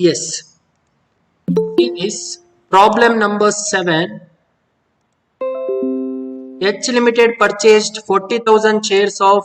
Yes. Is problem number 7. H Limited purchased 40,000 shares of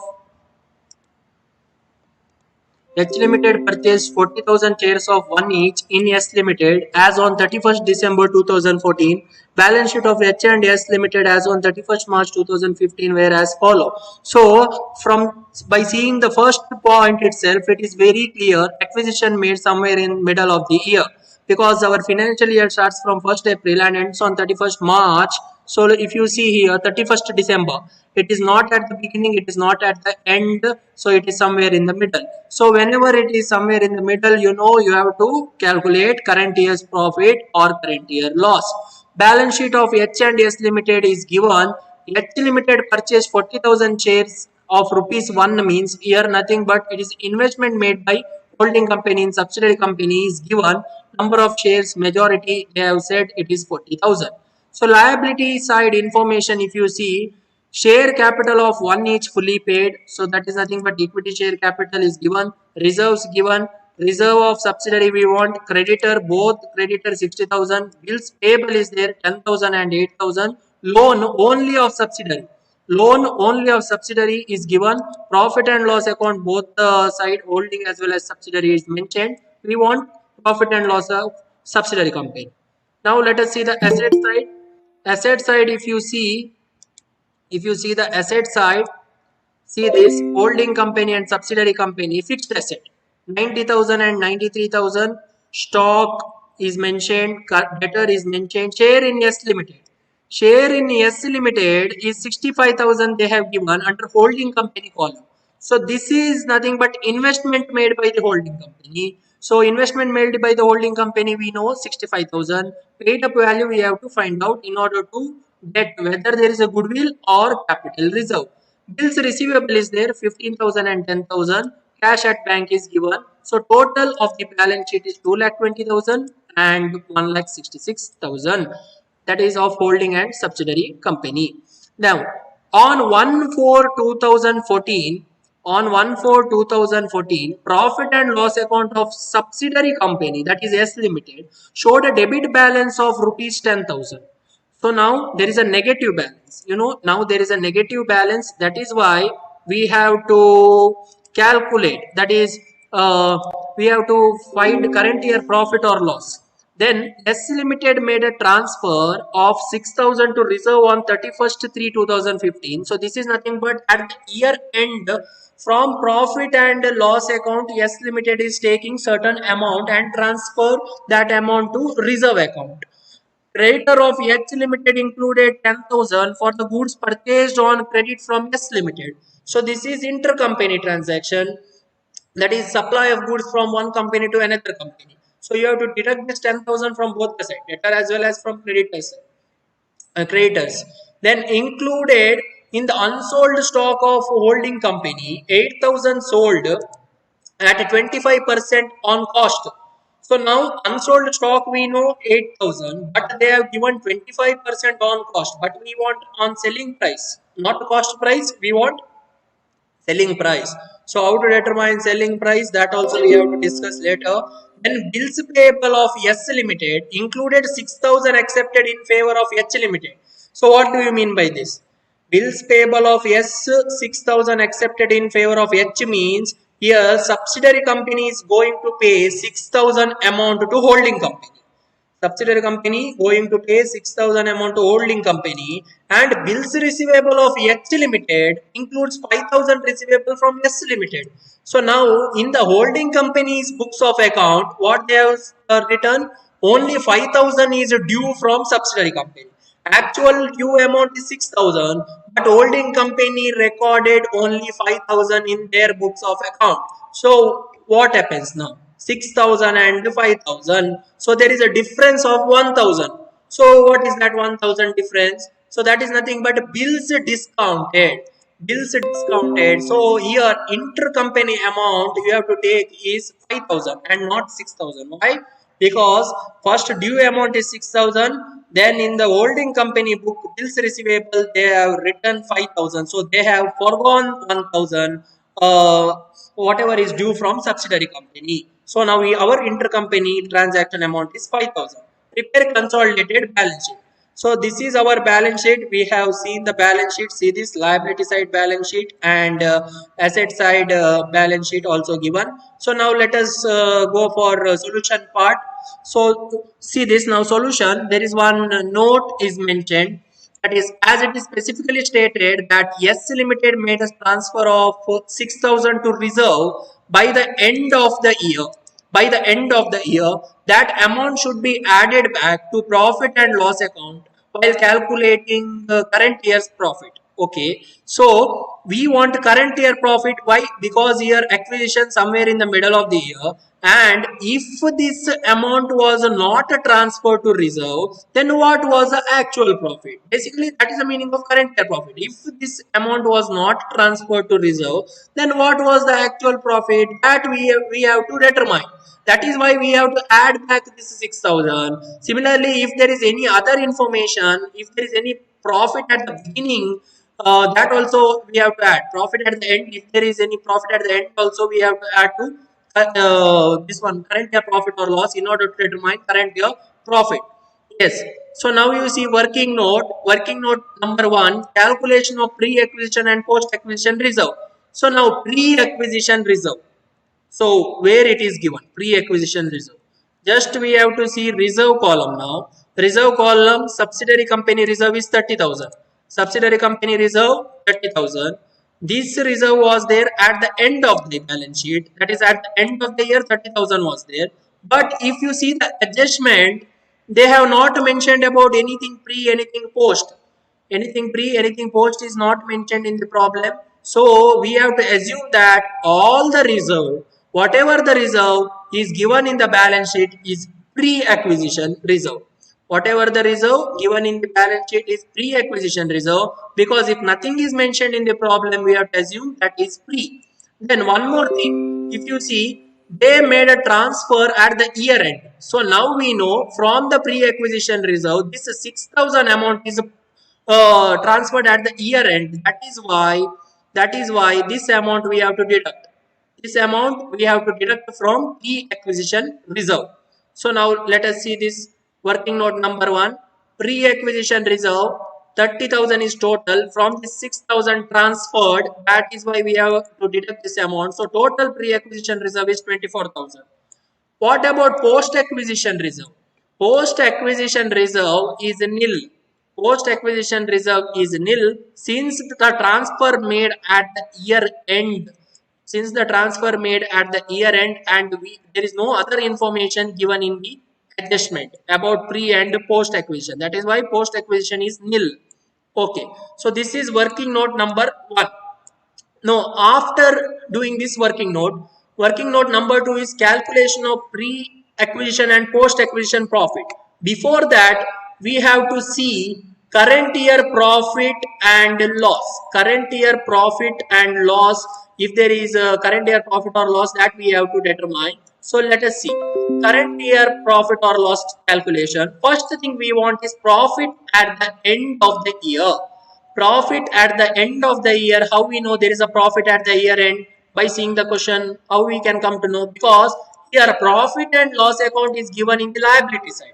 H Limited purchased 40,000 shares of one each in S Limited as on 31st December 2014. Balance sheet of H and S Limited as on 31st March 2015 were as follow. So, from by seeing the first point itself, it is very clear acquisition made somewhere in middle of the year, because our financial year starts from 1st April and ends on 31st March. So if you see here 31st December, it is not at the beginning, it is not at the end, so it is somewhere in the middle. So whenever it is somewhere in the middle, you have to calculate current year's profit or current year loss. Balance sheet of H and S Limited is given. H Limited purchased 40,000 shares of rupees 1 means here nothing but it is investment made by holding company in subsidiary company is given. Number of shares majority they have said it is 40,000. So liability side information, if you see, share capital of 1 each fully paid, so that is nothing but equity share capital is given. Reserves given. Reserve of subsidiary we want. Creditor, both creditor 60,000. Bills payable is there 10,000 and 8,000. Loan only of subsidiary. Loan only of subsidiary is given. Profit and loss account, both the side holding as well as subsidiary is mentioned. We want profit and loss of subsidiary company. Now let us see the asset side. Asset side, if you see the asset side, see this holding company and subsidiary company fixed asset 90,000 and 93,000. Stock is mentioned, debtor is mentioned. Share in S Limited. Share in S Limited is 65,000 they have given under holding company column. So this is nothing but investment made by the holding company. So investment made by the holding company we know 65,000. Paid up value we have to find out in order to get whether there is a goodwill or capital reserve. Bills receivable is there 15,000 and 10,000. Cash at bank is given. So total of the balance sheet is 2,20,000 and 1,66,000. That is of holding and subsidiary company. Now on 1/4/2014, profit and loss account of subsidiary company, that is S Limited, showed a debit balance of rupees 10,000. So now there is a negative balance. Now there is a negative balance. That is why we have to calculate. That is, we have to find current year profit or loss. Then S Limited made a transfer of 6,000 to reserve on 31st 3 2015. So this is nothing but at the year end, from profit and loss account, S Limited is taking certain amount and transfer that amount to reserve account. Creditor of H Limited included 10,000 for the goods purchased on credit from S Limited. So this is intercompany transaction, that is supply of goods from one company to another company. So you have to deduct this 10,000 from both the side, debtor as well as from creditors. Then included in the unsold stock of holding company, 8,000 sold at 25% on cost. So now unsold stock we know 8,000, but they have given 25% on cost. But we want on selling price, not cost price. We want selling price. So how to determine selling price, that also we have to discuss later. Then bills payable of S Limited included 6,000 accepted in favor of H Limited. So what do you mean by this? Bills payable of S 6,000 accepted in favor of H means here subsidiary company is going to pay 6,000 amount to holding company. Subsidiary company going to pay 6,000 amount to holding company, and bills receivable of H Limited includes 5,000 receivable from S Limited. So now in the holding company's books of account, what they have written, only 5,000 is due from subsidiary company. Actual due amount is 6,000, but holding company recorded only 5,000 in their books of account. So what happens now? 6,000 and 5,000. So there is a difference of 1,000. So what is that 1,000 difference? So that is nothing but bills discounted. Bills discounted. So here intercompany amount you have to take is 5,000 and not 6,000. Why? Because first due amount is 6,000. Then in the holding company book bills receivable they have written 5,000. So they have foregone 1,000. Whatever is due from subsidiary company. So now our intercompany transaction amount is 5,000. Prepare consolidated balance sheet. So this is our balance sheet. We have seen the balance sheet. See this liability side balance sheet and asset side balance sheet also given. So now let us go for solution part. So see this now solution. There is one note is mentioned, that is, as it is specifically stated that Yes Limited made a transfer of 6,000 to reserve by the end of the year. By the end of the year, that amount should be added back to profit and loss account while calculating the current year's profit. Okay, so we want current year profit. Why? Because here acquisition somewhere in the middle of the year, and if this amount was not transferred to reserve, then what was the actual profit? Basically, that is the meaning of current year profit. If this amount was not transferred to reserve, then what was the actual profit? That we have to determine. That is why we have to add back this 6,000. Similarly, if there is any other information, if there is any profit at the beginning, that also we have to add. Profit at the end, if there is any profit at the end, also we have to add to this one, current year profit or loss, in order to determine current year profit. Yes. So now you see working note. Working note number 1, calculation of pre-acquisition and post-acquisition reserve. So now pre-acquisition reserve. So where it is given pre-acquisition reserve, just we have to see reserve column now. Reserve column, subsidiary company reserve is 30,000. Subsidiary company reserve 30,000. This reserve was there at the end of the balance sheet. That is at the end of the year 30,000 was there. But if you see the adjustment, they have not mentioned about anything pre, anything post. Anything pre, anything post is not mentioned in the problem. So we have to assume that all the reserve, whatever the reserve is given in the balance sheet is pre-acquisition reserve. Whatever the reserve given in the balance sheet is pre-acquisition reserve, because if nothing is mentioned in the problem, we have to assume that is pre. Then one more thing, if you see, they made a transfer at the year end. So now we know from the pre-acquisition reserve, this 6,000 amount is transferred at the year end. That is why this amount we have to deduct. This amount we have to deduct from pre-acquisition reserve. So now let us see this working note number 1. Pre-acquisition reserve 30,000 is total. From this 6,000 transferred, that is why we have to deduct this amount. So total pre-acquisition reserve is 24,000. What about post-acquisition reserve? Post-acquisition reserve is nil. Post-acquisition reserve is nil since the transfer made at the year end. Since the transfer made at the year end, and there is no other information given in the adjustment about pre and post acquisition. That is why post acquisition is nil. Okay. So this is working note number 1. Now, after doing this working note number 2 is calculation of pre-acquisition and post-acquisition profit. Before that, we have to see current year profit and loss. Current year profit and loss. If there is a current year profit or loss, that we have to determine. So let us see current year profit or loss calculation. First thing we want is profit at the end of the year. Profit at the end of the year. How we know there is a profit at the year end? By seeing the question. How we can come to know? Because here profit and loss account is given in the liability side.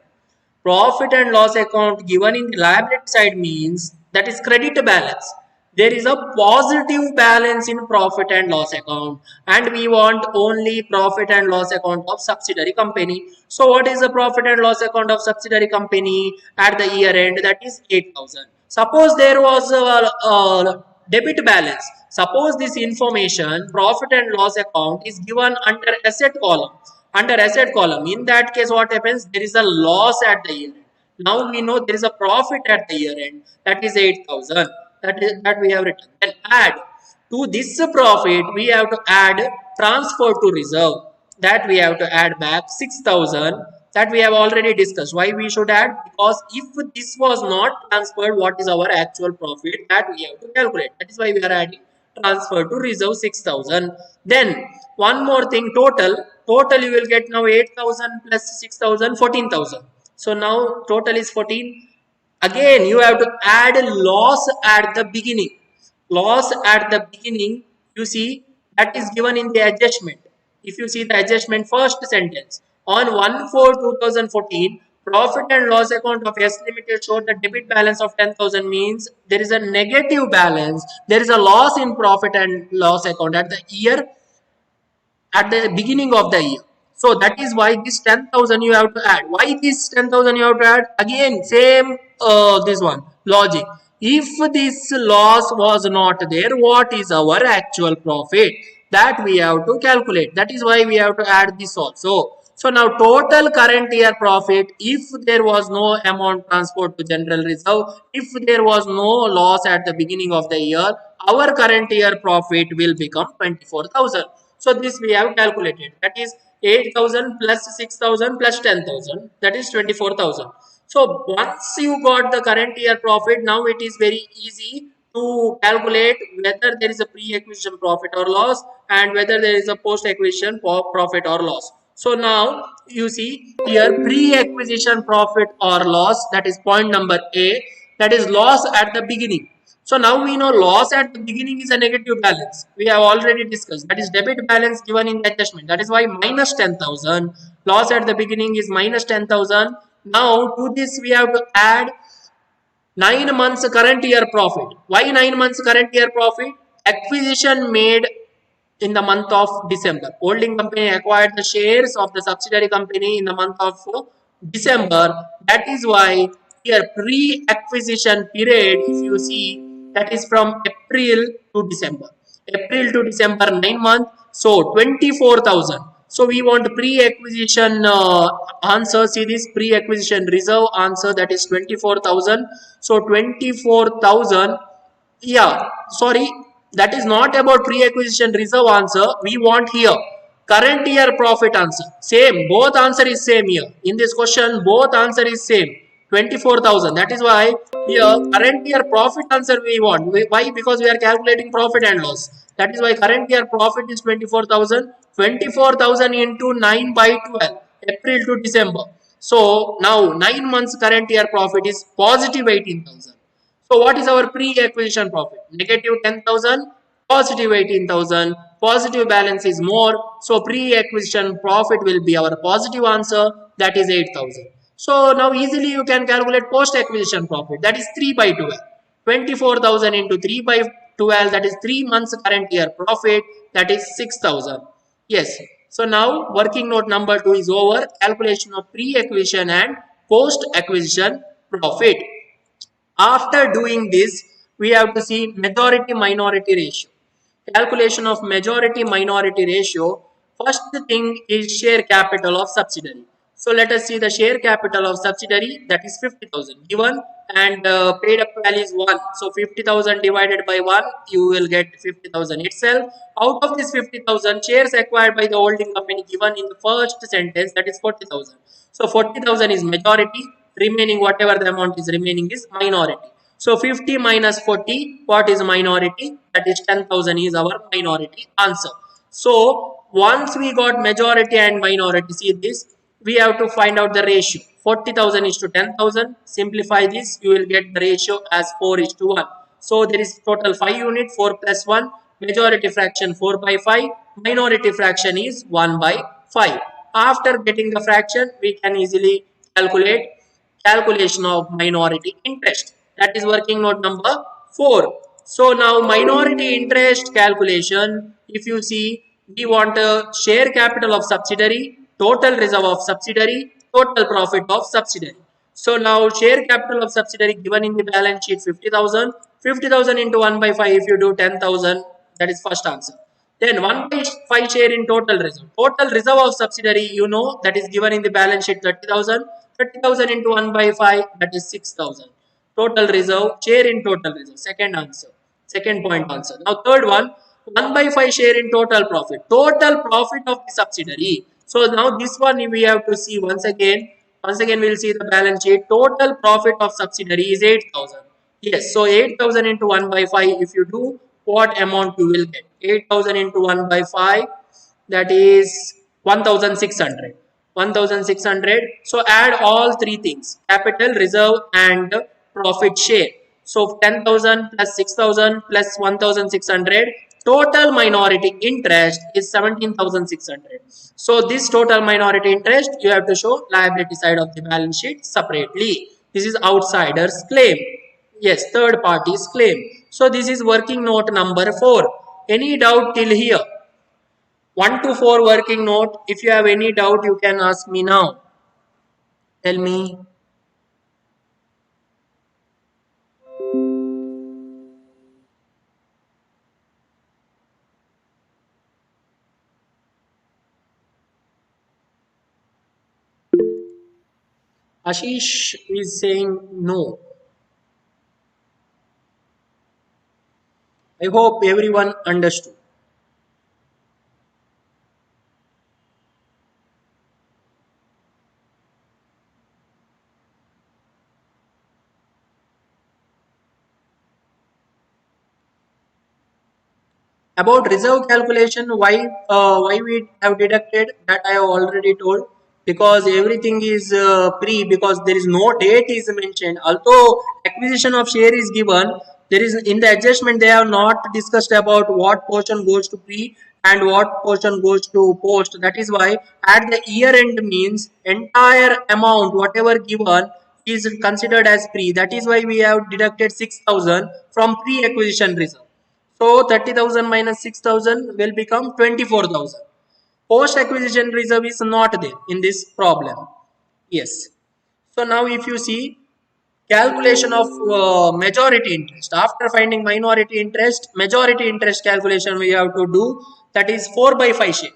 Profit and loss account given in the liability side means that is credit balance. There is a positive balance in profit and loss account, and we want only profit and loss account of subsidiary company. So what is the profit and loss account of subsidiary company at the year end? That is 8,000. Suppose there was a debit balance. Suppose this information profit and loss account is given under asset column. Under asset column, in that case what happens? There is a loss at the year end. Now we know there is a profit at the year end, that is 8,000. That we have written. Then add to this profit, we have to add transfer to reserve. That we have to add back 6,000. That we have already discussed. Why we should add? Because if this was not transferred, what is our actual profit? That we have to calculate. That is why we are adding transfer to reserve 6,000. Then one more thing, total you will get now 8,000 plus 6,000, 14,000. So now total is 14. Again you have to add loss at the beginning. Loss at the beginning, you see, that is given in the adjustment. If you see the adjustment first sentence, on 1/4/2014, profit and loss account of S Limited showed the debit balance of 10,000 means there is a negative balance. There is a loss in profit and loss account at the beginning of the year. So that is why this 10,000 you have to add. Why this 10,000 you have to add? Again, same this one logic. If this loss was not there, what is our actual profit? That we have to calculate. That is why we have to add this also. So now total current year profit, if there was no amount transferred to general reserve, if there was no loss at the beginning of the year, our current year profit will become 24,000. So this we have calculated. That is 8,000 plus 6,000 plus 10,000. That is 24,000. So once you got the current year profit, now it is very easy to calculate whether there is a pre-acquisition profit or loss and whether there is a post-acquisition profit or loss. So now you see here pre-acquisition profit or loss, that is point number A, that is loss at the beginning. So now we know loss at the beginning is a negative balance. We have already discussed. That is debit balance given in the adjustment. That is why minus 10,000. Loss at the beginning is minus 10,000. Now to this we have to add 9 months current year profit. Why 9 months current year profit? Acquisition made in the month of December. Holding company acquired the shares of the subsidiary company in the month of December. That is why here pre-acquisition period, if you see, that is from April to December. April to December 9 months. So 24,000. So we want pre-acquisition answer. See this pre-acquisition reserve answer, that is 24,000. So 24,000. Yeah, sorry, that is not about pre-acquisition reserve answer. We want here current year profit answer. Same, both answer is same here. In this question, both answer is same. 24,000. That is why here current year profit answer we want. Why? Because we are calculating profit and loss. That is why current year profit is 24,000. 24,000 into 9 by 12. April to December. So now 9 months current year profit is positive 18,000. So what is our pre-acquisition profit? Negative 10,000, positive 18,000. Positive balance is more. So pre-acquisition profit will be our positive answer. That is 8,000. So now easily you can calculate post-acquisition profit. That is 3 by 12. 24,000 into 3 by 12. That is 3 months current year profit. That is 6,000. Yes. So now working note number 2 is over. Calculation of pre-acquisition and post-acquisition profit. After doing this, we have to see majority minority ratio. Calculation of majority minority ratio. First thing is share capital of subsidiary. So let us see the share capital of subsidiary, that is 50,000 given, and paid up value is 1. So 50,000 divided by 1, you will get 50,000 itself. Out of this 50,000, shares acquired by the holding company given in the first sentence, that is 40,000. So 40,000 is majority, remaining whatever the amount is remaining is minority. So 50 minus 40, what is minority? That is 10,000 is our minority answer. So once we got majority and minority, see this, we have to find out the ratio. 40,000 is to 10,000. Simplify this, you will get the ratio as 4 is to 1. So there is total 5 unit, 4 plus 1. Majority fraction 4 by 5. Minority fraction is 1 by 5. After getting the fraction, we can easily calculate calculation of minority interest. That is working note number 4. So now minority interest calculation, if you see, we want a share capital of subsidiary, total reserve of subsidiary, total profit of subsidiary. So now share capital of subsidiary given in the balance sheet 50,000. 50,000 into 1 by 5, if you do 10,000, that is first answer. Then 1 by 5 share in total reserve. Total reserve of subsidiary, you know, that is given in the balance sheet 30,000. 30,000 into 1 by 5, that is 6,000. Total reserve, share in total reserve. Second answer. Second point answer. Now third one, 1 by 5 share in total profit. Total profit of the subsidiary. So now this one we have to see once again. Once again we will see the balance sheet. Total profit of subsidiary is 8,000. Yes, so 8,000 into 1 by 5, if you do, what amount you will get? 8,000 into 1 by 5, that is 1,600. 1,600. So add all three things, capital, reserve and profit share. So 10,000 plus 6,000 plus 1,600, Total minority interest is 17,600. So this total minority interest, you have to show liability side of the balance sheet separately. This is outsider's claim. Yes, third party's claim. So this is working note number 4. Any doubt till here? 1 to 4 working note. If you have any doubt, you can ask me now. Tell me. Ashish is saying no. I hope everyone understood. About reserve calculation, why we have deducted that I have already told, because everything is pre, because there is no date is mentioned. Although acquisition of share is given, there is in the adjustment they have not discussed about what portion goes to pre and what portion goes to post. That is why at the year end means entire amount whatever given is considered as pre. That is why we have deducted 6,000 from pre acquisition reserve. So 30,000 minus 6,000 will become 24,000. Post acquisition reserve is not there in this problem. Yes. So now if you see calculation of majority interest, after finding minority interest, majority interest calculation we have to do, that is 4 by 5 share.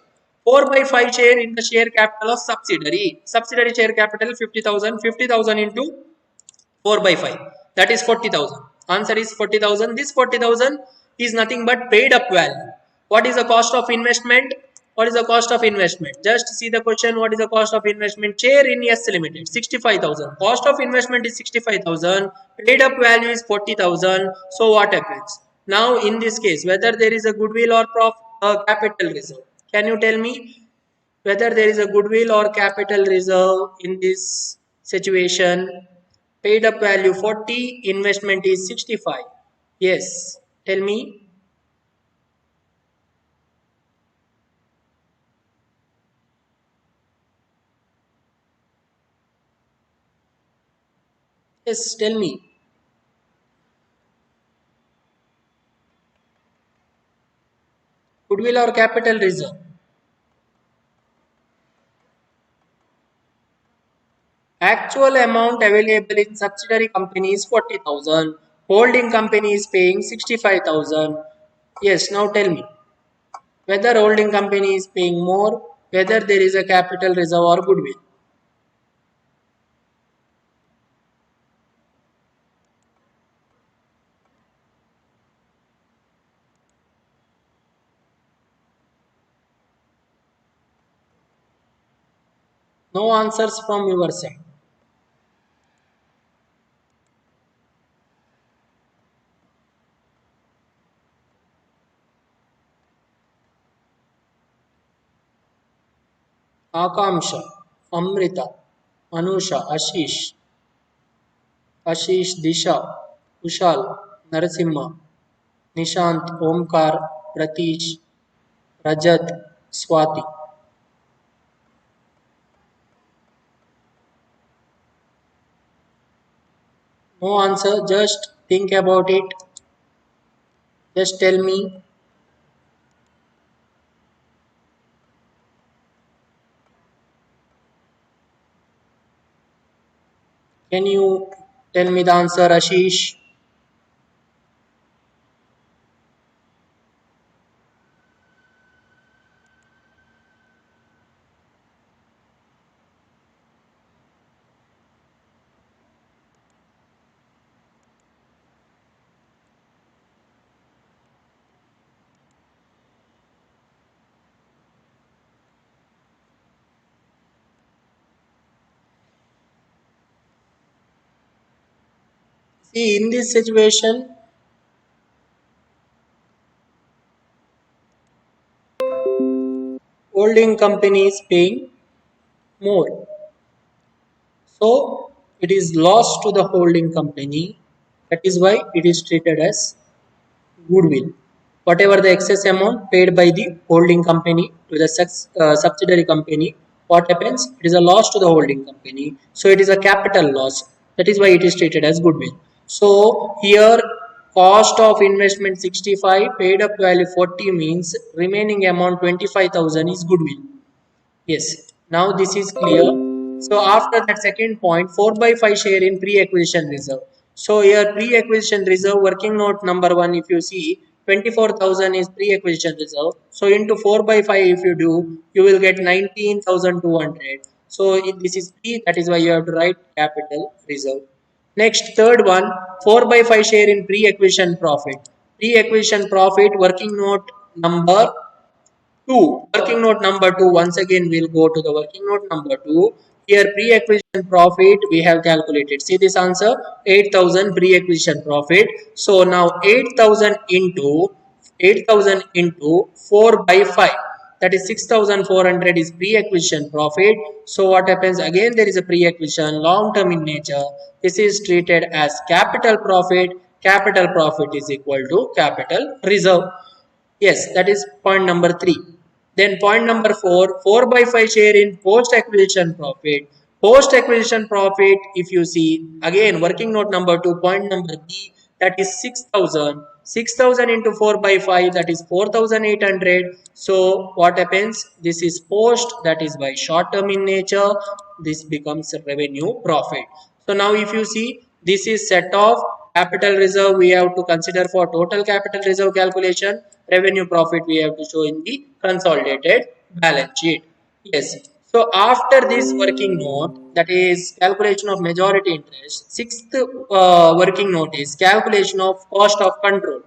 4 by 5 share in the share capital of subsidiary. Subsidiary share capital 50,000. 50,000 into 4 by 5, that is 40,000. Answer is 40,000. This 40,000 is nothing but paid up value. What is the cost of investment? What is the cost of investment? Just see the question. What is the cost of investment? Share in S Limited 65,000. Cost of investment is 65,000. Paid up value is 40,000. So what happens? Now in this case, whether there is a goodwill or capital reserve. Can you tell me whether there is a goodwill or capital reserve in this situation? Paid up value 40, investment is 65. Yes, tell me. Yes, tell me. Goodwill or capital reserve? Actual amount available in subsidiary company is 40,000. Holding company is paying 65,000. Yes, now tell me. Whether holding company is paying more, whether there is a capital reserve or goodwill. No answers from your side. Akamsha, Amrita, Anusha, Ashish, Disha, Kushal, Narasimha, Nishant, Omkar, Pratish, Rajat, Swati. No answer, just think about it. Just tell me, can you tell me the answer, Ashish? See, in this situation, holding company is paying more. So, it is lost to the holding company. That is why it is treated as goodwill. Whatever the excess amount paid by the holding company to the subsidiary company, what happens? It is a loss to the holding company. So it is a capital loss. That is why it is treated as goodwill. So here cost of investment 65, paid up value 40 means remaining amount 25,000 is goodwill. Yes, now this is clear. So after that second point, 4 by 5 share in pre-acquisition reserve. So here pre-acquisition reserve working note number 1, if you see 24,000 is pre-acquisition reserve. So into 4 by 5 if you do, you will get 19,200. So this is P, that is why you have to write capital reserve. Next, third one, 4 by 5 share in pre-acquisition profit. Pre-acquisition profit working note number 2. Working note number 2. Once again, we'll go to the working note number 2. Here, pre-acquisition profit we have calculated. See this answer, 8,000 pre-acquisition profit. So now 8,000 into 4 by 5. That is 6,400 is pre-acquisition profit. So what happens? Again, there is a pre-acquisition, long-term in nature. This is treated as capital profit. Capital profit is equal to capital reserve. Yes, that is point number 3. Then point number 4, 4 by 5 share in post acquisition profit. Post acquisition profit, if you see, again working note number 2, point number B, that is 6,000. 6,000 into 4 by 5, that is 4,800. So what happens? This is post, that is by short term in nature. This becomes revenue profit. So now if you see, this is set of capital reserve we have to consider for total capital reserve calculation. Revenue profit we have to show in the consolidated balance sheet. Yes. So after this working note, that is calculation of majority interest, sixth working note is calculation of cost of control.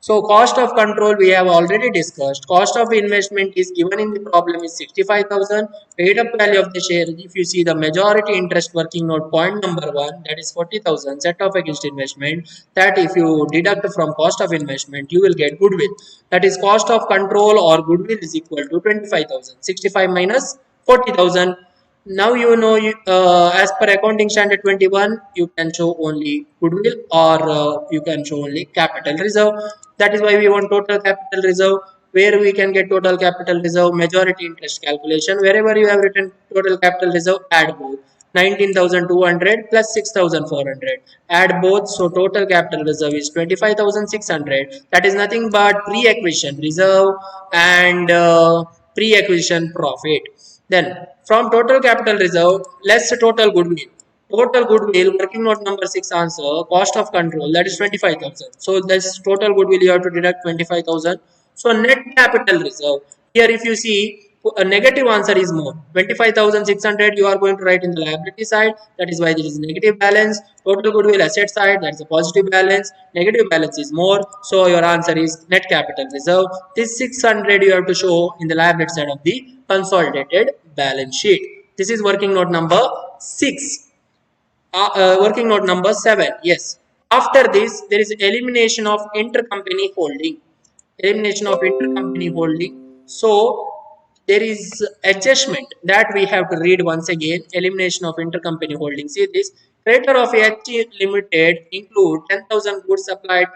So cost of control we have already discussed. Cost of investment is given in the problem is 65,000. Paid up value of the share, if you see the majority interest working note point number 1, that is 40,000 set off against investment. That if you deduct from cost of investment, you will get goodwill. That is cost of control or goodwill is equal to 25,000. 65 minus 40,000. Now you know as per accounting standard 21, you can show only goodwill or you can show only capital reserve. That is why we want total capital reserve. Where we can get total capital reserve, majority interest calculation. Wherever you have written total capital reserve, add both. 19,200 plus 6,400. Add both, so total capital reserve is 25,600. That is nothing but pre-acquisition reserve and pre-acquisition profit. Then from total capital reserve, less total goodwill. Total goodwill, working note number 6 answer, cost of control, that is 25,000. So this total goodwill you have to deduct 25,000. So net capital reserve, here if you see, a negative answer is more. 25,600 you are going to write in the liability side. That is why there is negative balance. Total goodwill asset side, that is a positive balance. Negative balance is more. So your answer is net capital reserve. This 600 you have to show in the liability side of the consolidated balance sheet. This is working note number 6. Working note number 7. Yes. After this, there is elimination of intercompany holding. Elimination of intercompany holding. So there is adjustment that we have to read once again. Elimination of intercompany holding. See this. Creditor of HG Limited include 10,000 goods supplied,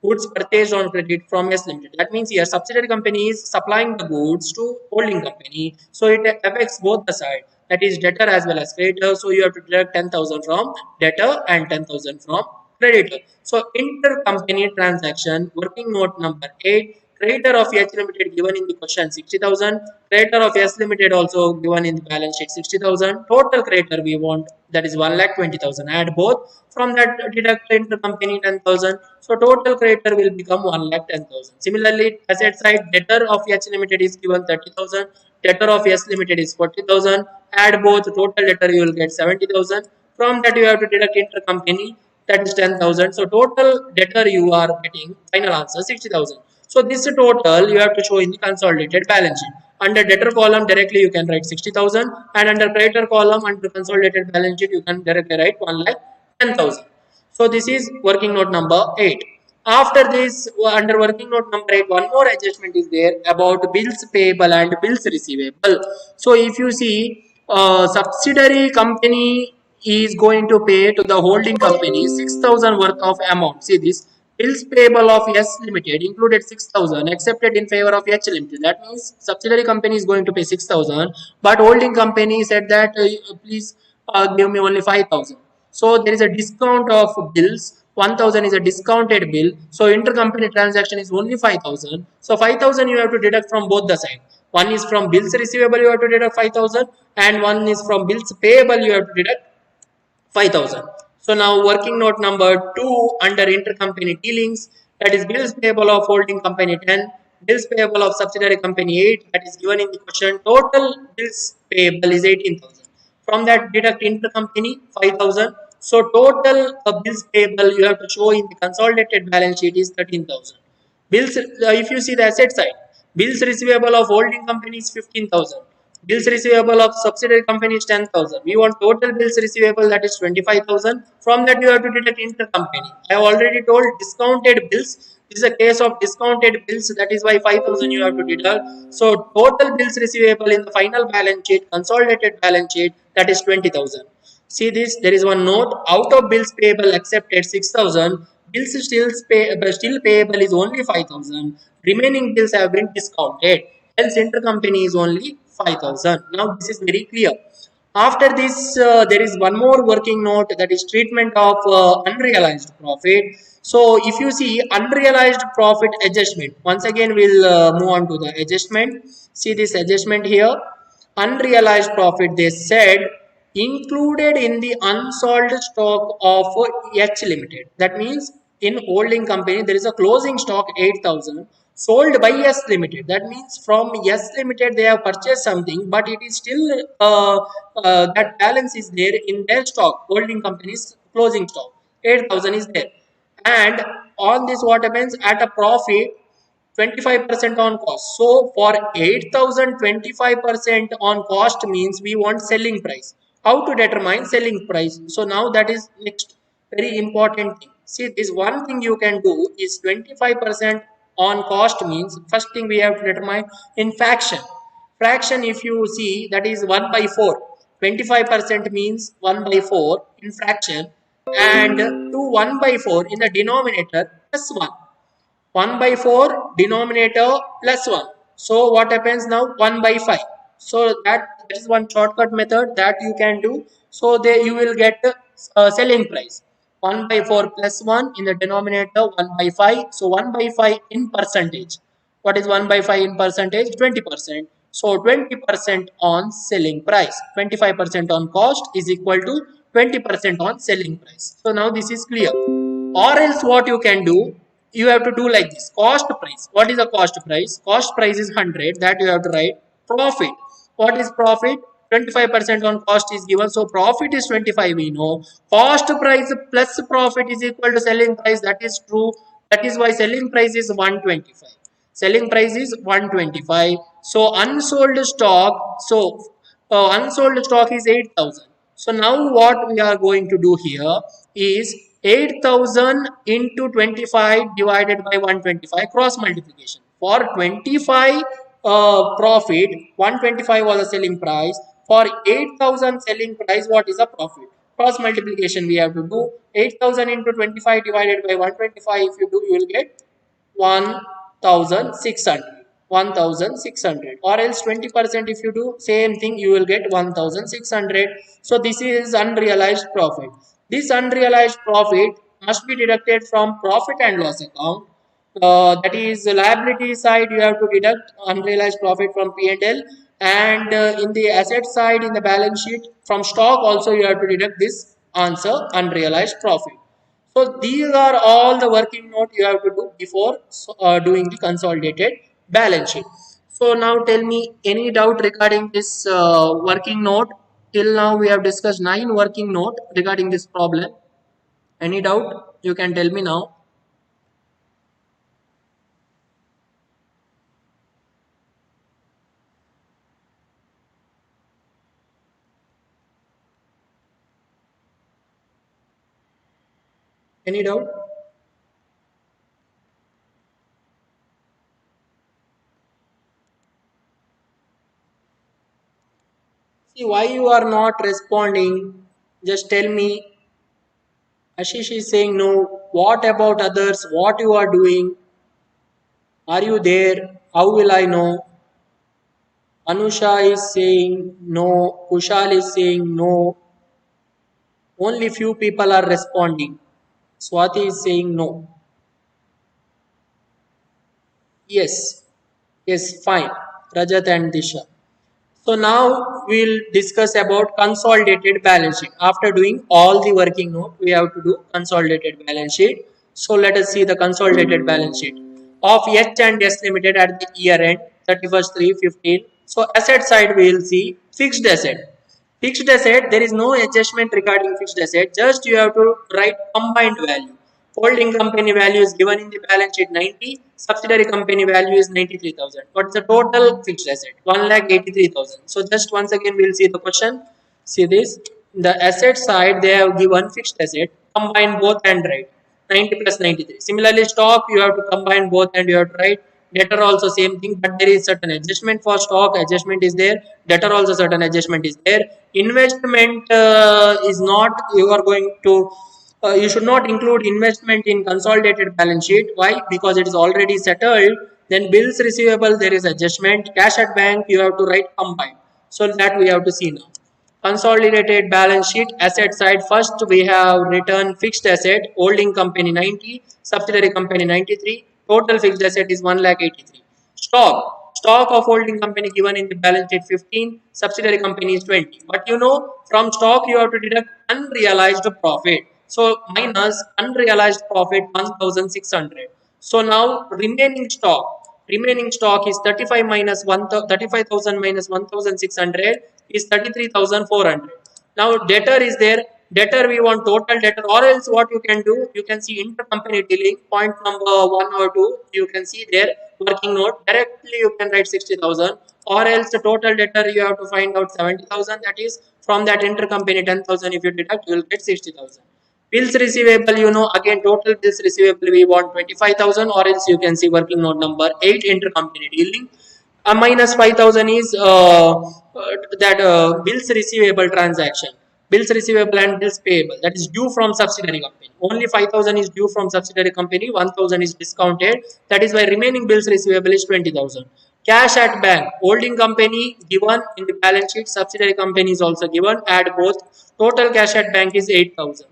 goods purchased on credit from S Limited. That means here subsidiary company is supplying the goods to holding company. So it affects both the side. That is debtor as well as creditor. So you have to deduct 10,000 from debtor and 10,000 from creditor. So intercompany transaction, working note number 8. Creditor of H Limited given in the question 60,000. Creditor of S Limited also given in the balance sheet 60,000. Total creditor we want, that is 1,20,000. Add both. From that deduct intercompany 10,000. So total creditor will become 1,10,000. Similarly, asset side, debtor of H Limited is given 30,000. Debtor of S Limited is 40,000. Add both, total debtor you will get 70,000. From that you have to deduct intercompany, that is 10,000. So total debtor you are getting, final answer 60,000. So this total you have to show in the consolidated balance sheet. Under debtor column directly you can write 60,000, and under creditor column under consolidated balance sheet you can directly write 1,10,000. So this is working note number 8. After this, under working note number 8, one more adjustment is there about bills payable and bills receivable. So if you see, subsidiary company is going to pay to the holding company 6,000 worth of amount. See this, bills payable of S Limited included 6,000 accepted in favor of H Limited. That means subsidiary company is going to pay 6,000, but holding company said that please give me only 5,000. So there is a discount of bills. 1,000 is a discounted bill. So intercompany transaction is only 5,000. So 5,000 you have to deduct from both the side. One is from bills receivable you have to deduct 5,000, and one is from bills payable you have to deduct 5,000. So now working note number 2 under intercompany dealings, that is bills payable of holding company 10, bills payable of subsidiary company 8, that is given in the question. Total bills payable is 18,000. From that deduct intercompany 5,000. So total bills payable you have to show in the consolidated balance sheet is 13,000. Bills, if you see the asset side, bills receivable of holding company is 15,000. Bills receivable of subsidiary company is 10,000. We want total bills receivable, that is 25,000. From that you have to deduct intercompany. I have already told discounted bills. This is a case of discounted bills. That is why 5,000 you have to deduct. So total bills receivable in the final balance sheet, consolidated balance sheet, that is 20,000. See this, there is one note. Out of bills payable accepted 6,000, bills still payable is only 5,000. Remaining bills have been discounted. Hence intercompany is only 5,000. Now this is very clear. After this, there is one more working note, that is treatment of unrealized profit. So if you see unrealized profit adjustment, once again we'll move on to the adjustment. See this adjustment here. Unrealized profit, they said, included in the unsold stock of H Limited. That means in holding company there is a closing stock 8,000 sold by S Limited. That means from S Limited they have purchased something, but it is still that balance is there in their stock, holding company's closing stock. 8,000 is there. And on this, what happens at a profit, 25% on cost. So for 8,000, 25% on cost means we want selling price. How to determine selling price? So now that is next very important thing. See, this one thing you can do is 25% on cost means first thing we have to determine in fraction. Fraction, if you see, that is 1 by 4. 25% means 1 by 4 in fraction, and to 1 by 4 in the denominator plus 1. 1 by 4 denominator plus 1. So what happens now? 1 by 5. So that is one shortcut method that you can do. So there you will get selling price. 1 by 4 plus 1 in the denominator, 1 by 5. So 1 by 5 in percentage. What is 1 by 5 in percentage? 20%. So 20% on selling price. 25% on cost is equal to 20% on selling price. So now this is clear. Or else what you can do, you have to do like this. Cost price. What is the cost price? Cost price is 100. That you have to write. Profit. What is profit? 25% on cost is given. So profit is 25, we know. Cost price plus profit is equal to selling price. That is true. That is why selling price is 125. Selling price is 125. So unsold stock. So unsold stock is 8,000. So now what we are going to do here is 8,000 into 25 divided by 125, cross multiplication. For 25 profit, 125 was the selling price. For 8,000 selling price, what is the profit? Cross multiplication we have to do. 8,000 into 25 divided by 125, if you do, you will get 1,600. 1,600, or else 20% if you do same thing, you will get 1,600. So this is unrealized profit. This unrealized profit must be deducted from profit and loss account. That is the liability side, you have to deduct unrealized profit from P&L, and in the asset side in the balance sheet from stock also you have to deduct this answer, unrealized profit. So these are all the working note you have to do before doing the consolidated balance sheet. So now tell me any doubt regarding this working note. Till now we have discussed 9 working note regarding this problem. Any doubt? You can tell me now. Any doubt? See, why you are not responding? Just tell me. Ashish is saying no. What about others? What you are doing? Are you there? How will I know? Anusha is saying no. Kushal is saying no. Only few people are responding. Swati is saying no. Yes. Yes, fine. Rajat and Disha. So now we'll discuss about consolidated balance sheet. After doing all the working note, we have to do consolidated balance sheet. So let us see the consolidated balance sheet of H and S Limited at the year end 31st 3/15. So asset side we will see fixed asset. Fixed asset, there is no adjustment regarding fixed asset. Just you have to write combined value. Holding company value is given in the balance sheet 90. Subsidiary company value is 93,000. What's the total fixed asset? 1,83,000. So just once again we'll see the question. See this. The asset side they have given fixed asset. Combine both and write 90 plus 93. Similarly, stock you have to combine both and you have to write debtor also same thing, but there is certain adjustment for stock. Adjustment is there. Debtor also certain adjustment is there. Investment is not. You are going to. You should not include investment in consolidated balance sheet. Why? Because it is already settled. Then bills receivable there is adjustment. Cash at bank you have to write combined. So that we have to see now. Consolidated balance sheet asset side, first we have written fixed asset holding company 90, subsidiary company 93, total fixed asset is 1,83,000. Stock of holding company given in the balance sheet 15, subsidiary company is 20. But you know, from stock you have to deduct unrealized profit. So minus unrealized profit 1,600. So now remaining stock is 35 minus 1 35,000 minus 1,600 is 33,400. Now debtor is there. Debtor we want total debtor, or else what you can do, you can see intercompany dealing point number 1 or 2, you can see there working note directly you can write 60,000, or else the total debtor you have to find out 70,000, that is from that intercompany 10,000 if you deduct you will get 60,000. Bills receivable, you know, again total bills receivable we want 25,000, or else you can see working note number 8 intercompany dealing. Minus 5,000 is that bills receivable transaction. Bills receivable and bills payable, that is due from subsidiary company. Only 5,000 is due from subsidiary company, 1,000 is discounted. That is why remaining bills receivable is 20,000. Cash at bank, holding company given in the balance sheet, subsidiary company is also given. Add both. Total cash at bank is 8,000.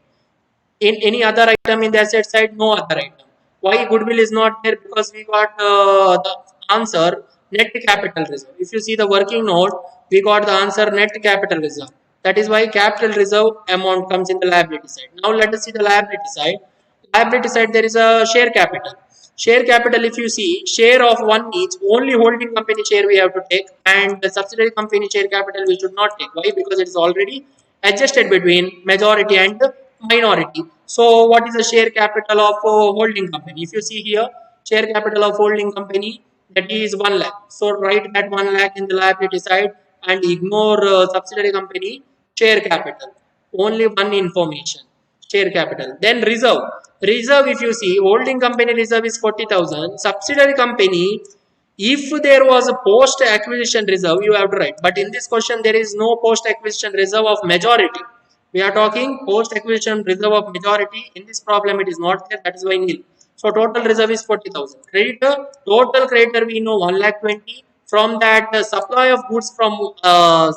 In any other item in the asset side, no other item. Why goodwill is not there? Because we got the answer net capital reserve. If you see the working note, we got the answer net capital reserve. That is why capital reserve amount comes in the liability side. Now let us see the liability side. Liability side, there is a share capital. Share capital, if you see, share of one each, only holding company share we have to take, and the subsidiary company share capital we should not take. Why? Because it is already adjusted between majority and minority. So what is the share capital of holding company? If you see here, share capital of holding company, that is 1 lakh. So write that 1 lakh in the liability side and ignore subsidiary company share capital. Only one information, share capital. Then reserve. Reserve, if you see, holding company reserve is 40,000. Subsidiary company, if there was a post acquisition reserve, you have to write. But in this question, there is no post acquisition reserve of majority. We are talking post acquisition reserve of majority. In this problem, it is not there. That is why nil. So total reserve is 40,000. Creditor, total creditor we know 1,20,000. From that supply of goods from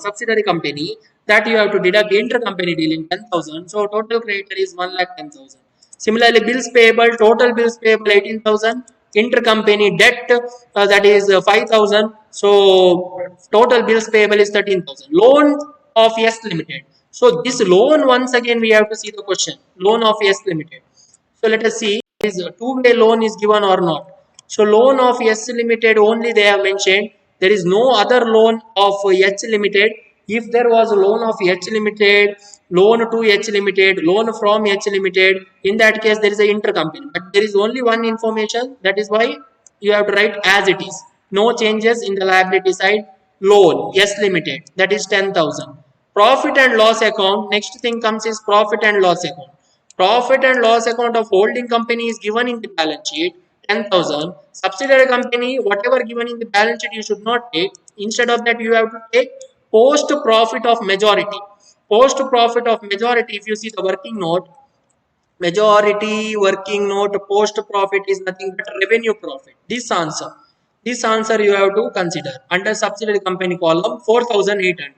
subsidiary company, that you have to deduct intercompany dealing 10,000. So total creditor is 1,10,000. Similarly, bills payable, total bills payable 18,000. Intercompany debt, that is 5,000. So total bills payable is 13,000. Loan of Yes Limited. So this loan, once again we have to see the question. Loan of Yes Limited. So let us see, is a two-way loan is given or not. So loan of Yes Limited only they have mentioned. There is no other loan of H Limited. If there was a loan of H Limited, loan to H Limited, loan from H Limited, in that case there is a intercompany. But there is only one information. That is why you have to write as it is. No changes in the liability side. Loan Yes Limited, that is 10,000. Profit and loss account. Next thing comes is profit and loss account. Profit and loss account of holding company is given in the balance sheet 10,000. Subsidiary company, whatever given in the balance sheet, you should not take. Instead of that, you have to take post profit of majority. Post profit of majority, if you see the working note, Majority working note post profit is nothing but revenue profit. This answer you have to consider under subsidiary company column 4800.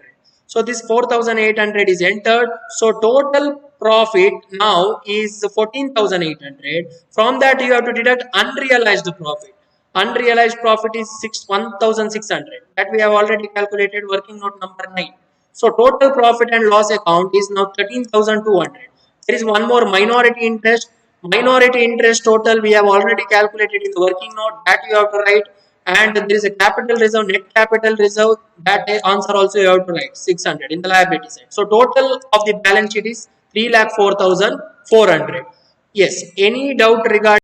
So this 4800 is entered. So total profit now is 14,800. From that you have to deduct unrealized profit. Unrealized profit is 1,600. That we have already calculated working note number 9. So total profit and loss account is now 13,200. There is one more minority interest. Minority interest total we have already calculated in the working note, that you have to write. And there is a capital reserve, net capital reserve, that answer also you have to write 600 in the liability side. So total of the balance sheet is 3,04,400. Yes, any doubt regarding